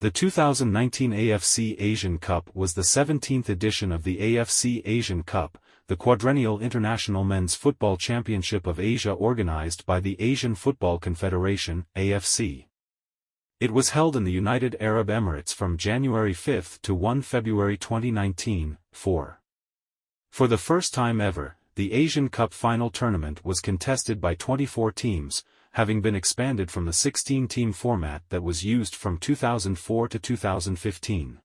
The 2019 AFC Asian Cup was the 17th edition of the AFC Asian Cup, the quadrennial international men's football championship of Asia organized by the Asian Football Confederation (AFC). It was held in the United Arab Emirates from January 5 to 1 February 2019. For the first time ever, the Asian Cup final tournament was contested by 24 teams, having been expanded from the 16-team format that was used from 2004 to 2015.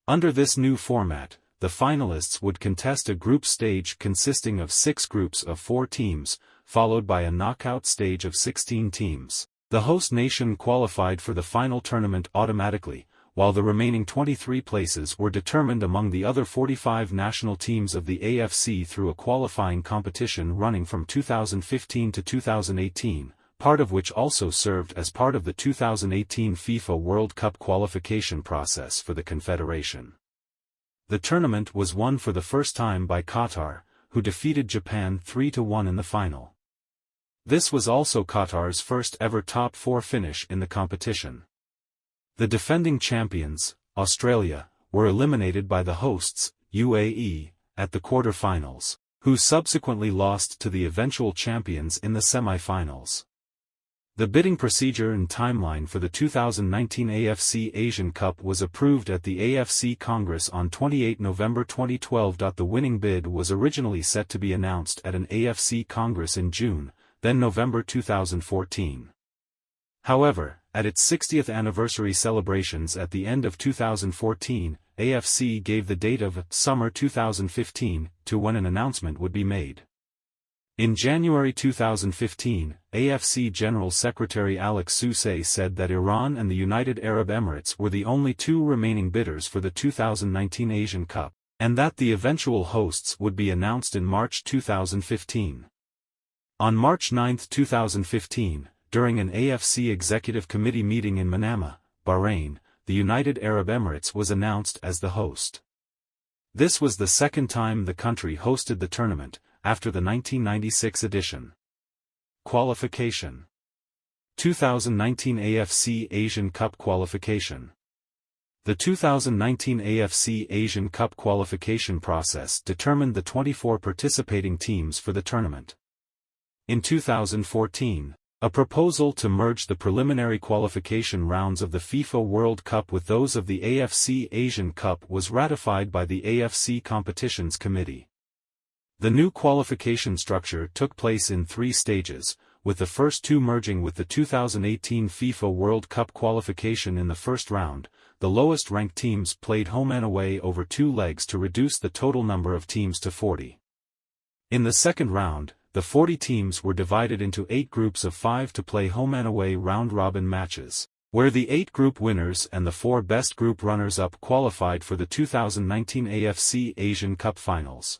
Under this new format, the finalists would contest a group stage consisting of 6 groups of 4 teams, followed by a knockout stage of 16 teams. The host nation qualified for the final tournament automatically, while the remaining 23 places were determined among the other 45 national teams of the AFC through a qualifying competition running from 2015 to 2018, part of which also served as part of the 2018 FIFA World Cup qualification process for the Confederation. The tournament was won for the first time by Qatar, who defeated Japan 3-1 in the final. This was also Qatar's first ever top 4 finish in the competition. The defending champions, Australia, were eliminated by the hosts, UAE, at the quarter-finals, who subsequently lost to the eventual champions in the semi-finals. The bidding procedure and timeline for the 2019 AFC Asian Cup was approved at the AFC Congress on 28 November 2012. The winning bid was originally set to be announced at an AFC Congress in June, then November 2014. However, at its 60th anniversary celebrations at the end of 2014, AFC gave the date of summer 2015 to when an announcement would be made. In January 2015, AFC General Secretary Alex Sousay said that Iran and the United Arab Emirates were the only 2 remaining bidders for the 2019 Asian Cup, and that the eventual hosts would be announced in March 2015. On March 9, 2015, during an AFC Executive Committee meeting in Manama, Bahrain, the United Arab Emirates was announced as the host. This was the second time the country hosted the tournament, after the 1996 edition. Qualification. 2019 AFC Asian Cup Qualification. The 2019 AFC Asian Cup qualification process determined the 24 participating teams for the tournament. In 2014, a proposal to merge the preliminary qualification rounds of the FIFA World Cup with those of the AFC Asian Cup was ratified by the AFC Competitions Committee. The new qualification structure took place in 3 stages, with the first 2 merging with the 2018 FIFA World Cup qualification in the first round. The lowest-ranked teams played home and away over 2 legs to reduce the total number of teams to 40. In the second round, the 40 teams were divided into 8 groups of 5 to play home and away round-robin matches, where the 8 group winners and the 4 best group runners-up qualified for the 2019 AFC Asian Cup Finals.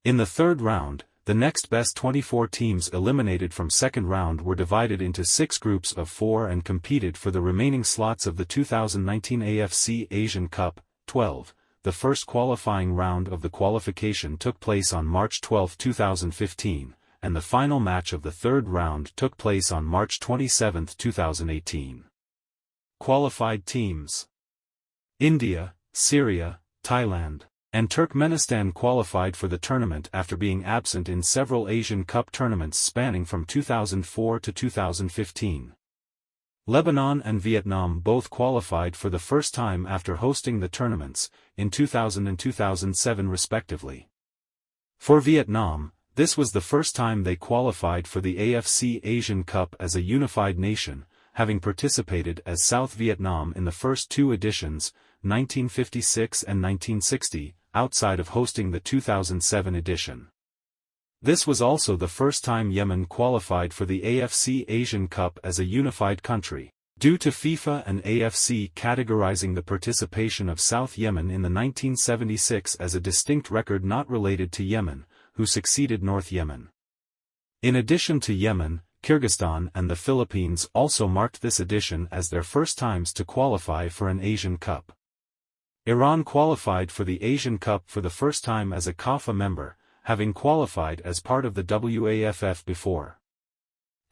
In the third round, the next best 24 teams eliminated from second round were divided into 6 groups of 4 and competed for the remaining slots of the 2019 AFC Asian Cup. 12. The first qualifying round of the qualification took place on March 12, 2015, and the final match of the third round took place on March 27, 2018. Qualified teams. India, Syria, Thailand, and Turkmenistan qualified for the tournament after being absent in several Asian Cup tournaments spanning from 2004 to 2015. Lebanon and Vietnam both qualified for the first time after hosting the tournaments, in 2000 and 2007 respectively. For Vietnam, this was the first time they qualified for the AFC Asian Cup as a unified nation, having participated as South Vietnam in the first 2 editions, 1956 and 1960, outside of hosting the 2007 edition. This was also the first time Yemen qualified for the AFC Asian Cup as a unified country, due to FIFA and AFC categorizing the participation of South Yemen in the 1976 as a distinct record not related to Yemen, who succeeded North Yemen. In addition to Yemen, Kyrgyzstan and the Philippines also marked this edition as their first times to qualify for an Asian Cup. Iran qualified for the Asian Cup for the first time as a CAFA member, having qualified as part of the WAFF before.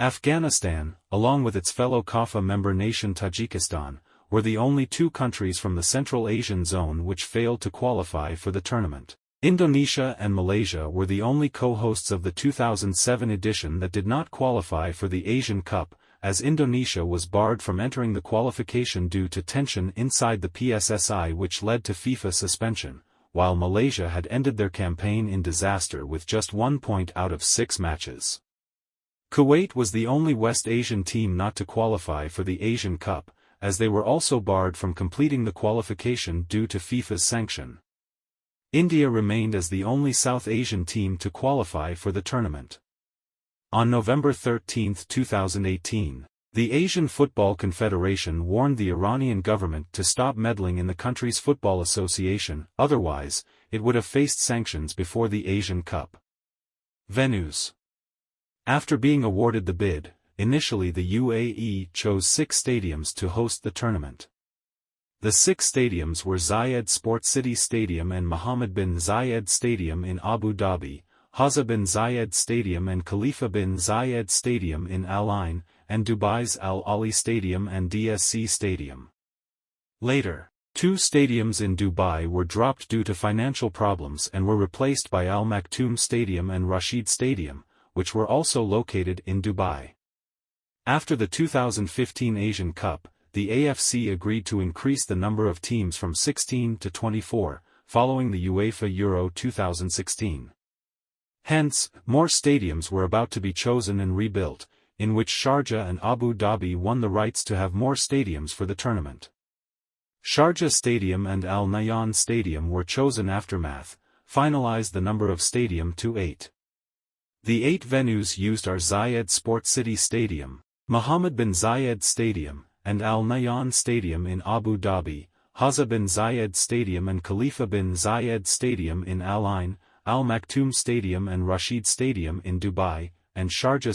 Afghanistan, along with its fellow CAFA member nation Tajikistan, were the only two countries from the Central Asian zone which failed to qualify for the tournament. Indonesia and Malaysia were the only co-hosts of the 2007 edition that did not qualify for the Asian Cup, as Indonesia was barred from entering the qualification due to tension inside the PSSI which led to FIFA suspension, while Malaysia had ended their campaign in disaster with just 1 point out of 6 matches. Kuwait was the only West Asian team not to qualify for the Asian Cup, as they were also barred from completing the qualification due to FIFA's sanction. India remained as the only South Asian team to qualify for the tournament. On November 13, 2018, the Asian Football Confederation warned the Iranian government to stop meddling in the country's football association, otherwise, it would have faced sanctions before the Asian Cup. Venues. After being awarded the bid, initially the UAE chose 6 stadiums to host the tournament. The 6 stadiums were Zayed Sports City Stadium and Mohammed bin Zayed Stadium in Abu Dhabi, Hamza bin Zayed Stadium and Khalifa bin Zayed Stadium in Al Ain, and Dubai's Al Ali Stadium and DSC Stadium. Later, 2 stadiums in Dubai were dropped due to financial problems and were replaced by Al Maktoum Stadium and Rashid Stadium, which were also located in Dubai. After the 2015 Asian Cup, the AFC agreed to increase the number of teams from 16 to 24, following the UEFA Euro 2016. Hence, more stadiums were about to be chosen and rebuilt, in which Sharjah and Abu Dhabi won the rights to have more stadiums for the tournament. Sharjah Stadium and Al Nahyan Stadium were chosen after math, finalized the number of stadium to 8. The 8 venues used are Zayed Sports City Stadium, Mohammed bin Zayed Stadium, and Al Nahyan Stadium in Abu Dhabi, Hamza bin Zayed Stadium and Khalifa bin Zayed Stadium in Al Ain, Al Maktoum Stadium and Rashid Stadium in Dubai, and Sharjah